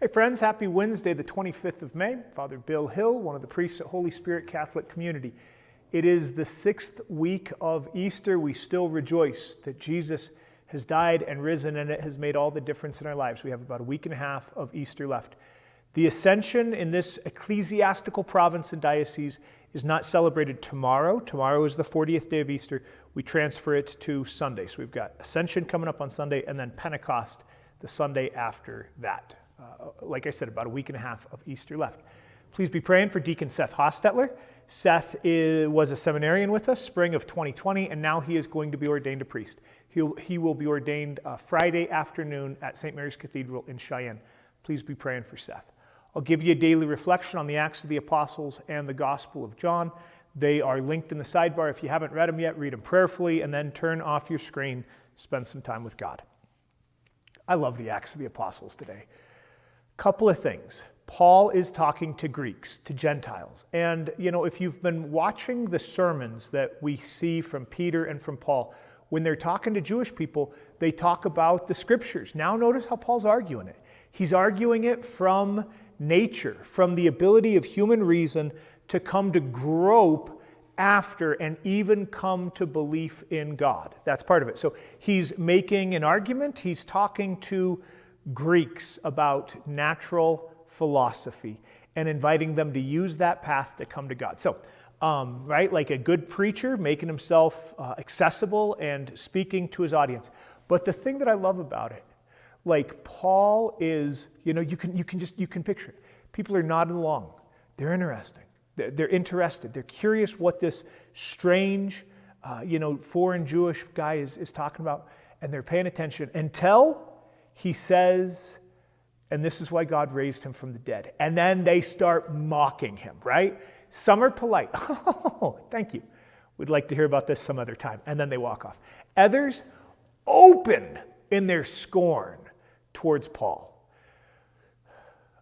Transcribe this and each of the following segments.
Hey friends, happy Wednesday, the 25th of May. Father Bill Hill, one of the priests at Holy Spirit Catholic Community. It is the 6th week of Easter. We still rejoice that Jesus has died and risen, and it has made all the difference in our lives. We have about a week and a half of Easter left. The Ascension in this ecclesiastical province and diocese is not celebrated tomorrow. Tomorrow is the 40th day of Easter. We transfer it to Sunday. So we've got Ascension coming up on Sunday, and then Pentecost the Sunday after that. Like I said, about a week and a half of Easter left. Please be praying for Deacon Seth Hostetler. Seth was a seminarian with us spring of 2020, and now he is going to be ordained a priest. He will be ordained Friday afternoon at St. Mary's Cathedral in Cheyenne. Please be praying for Seth. I'll give you a daily reflection on the Acts of the Apostles and the Gospel of John. They are linked in the sidebar. If you haven't read them yet, read them prayerfully, and then turn off your screen, spend some time with God. I love the Acts of the Apostles today. Couple of things. Paul is talking to Greeks, to Gentiles. And, if you've been watching the sermons that we see from Peter and from Paul, when they're talking to Jewish people, they talk about the scriptures. Now notice how Paul's arguing it. He's arguing it from nature, from the ability of human reason to come to grope after and even come to belief in God. That's part of it. So he's making an argument. He's talking to Greeks about natural philosophy and inviting them to use that path to come to God. So, like a good preacher, making himself accessible and speaking to his audience. But the thing that I love about it, like Paul is, you can picture it. People are nodding along. They're interesting. They're interested. They're curious what this strange, foreign Jewish guy is talking about, and they're paying attention until he says, and this is why God raised him from the dead. And then they start mocking him, right? Some are polite. Oh, thank you. We'd like to hear about this some other time. And then they walk off. Others open in their scorn towards Paul.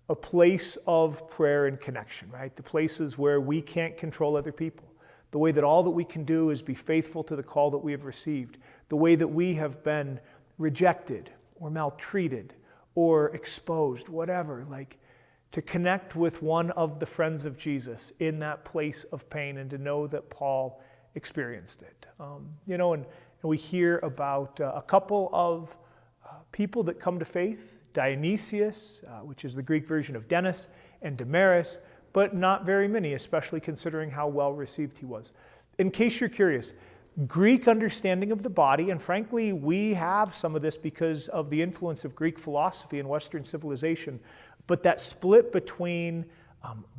A place of prayer and connection, right? The places where we can't control other people. The way that all that we can do is be faithful to the call that we have received. The way that we have been rejected or maltreated or exposed, whatever, like to connect with one of the friends of Jesus in that place of pain and to know that Paul experienced it. And we hear about a couple of people that come to faith, Dionysius, which is the Greek version of Dennis, and Damaris, but not very many, especially considering how well received he was. In case you're curious, Greek understanding of the body, and frankly, we have some of this because of the influence of Greek philosophy in Western civilization, but that split between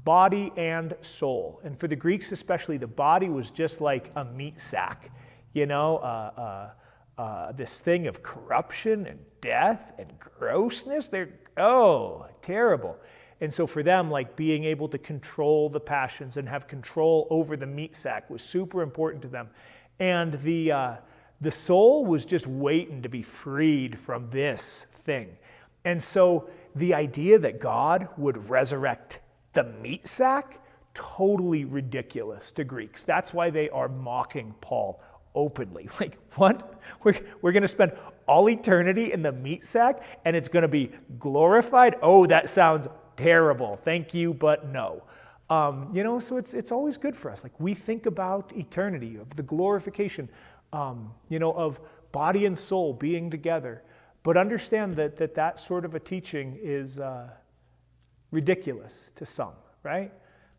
body and soul. And for the Greeks especially, the body was just like a meat sack, this thing of corruption and death and grossness. They're, terrible. And so for them, like being able to control the passions and have control over the meat sack was super important to them. And the soul was just waiting to be freed from this thing. And so the idea that God would resurrect the meat sack, totally ridiculous to Greeks. That's why they are mocking Paul openly. Like, what? We're going to spend all eternity in the meat sack and it's going to be glorified? Oh, that sounds terrible. Thank you, but no. So it's always good for us. Like we think about eternity, of the glorification, of body and soul being together. But understand that sort of a teaching is ridiculous to some, right?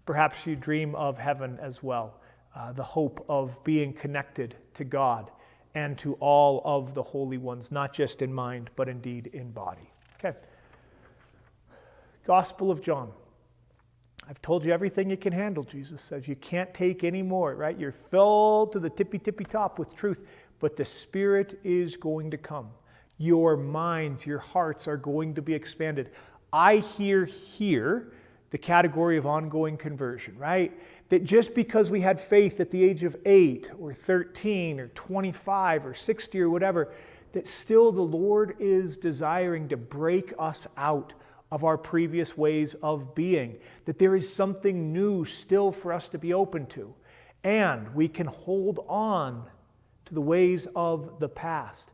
Perhaps you dream of heaven as well, the hope of being connected to God and to all of the holy ones, not just in mind, but indeed in body. Okay. Gospel of John. I've told you everything you can handle, Jesus says. You can't take any more, right? You're filled to the tippy top with truth, but the Spirit is going to come. Your minds, your hearts are going to be expanded. I hear here the category of ongoing conversion, right? That just because we had faith at the age of 8 or 13 or 25 or 60 or whatever, that still the Lord is desiring to break us out of our previous ways of being, that there is something new still for us to be open to. And we can hold on to the ways of the past.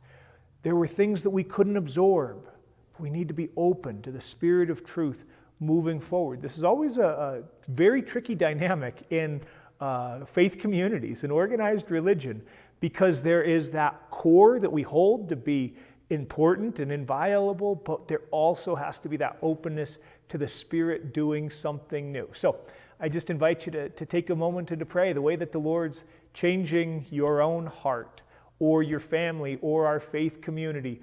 There were things that we couldn't absorb. We need to be open to the Spirit of truth moving forward. This is always a very tricky dynamic in faith communities and organized religion, because there is that core that we hold to be important and inviolable, but there also has to be that openness to the Spirit doing something new. So I just invite you to take a moment and to pray the way that the Lord's changing your own heart or your family or our faith community.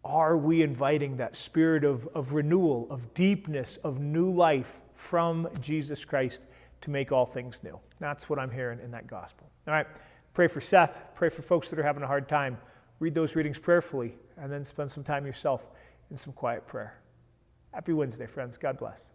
Are we inviting that spirit of renewal, of deepness, of new life from Jesus Christ to make all things new? That's what I'm hearing in that gospel. All right, pray for Seth, pray for folks that are having a hard time. Read those readings prayerfully, and then spend some time yourself in some quiet prayer. Happy Wednesday, friends. God bless.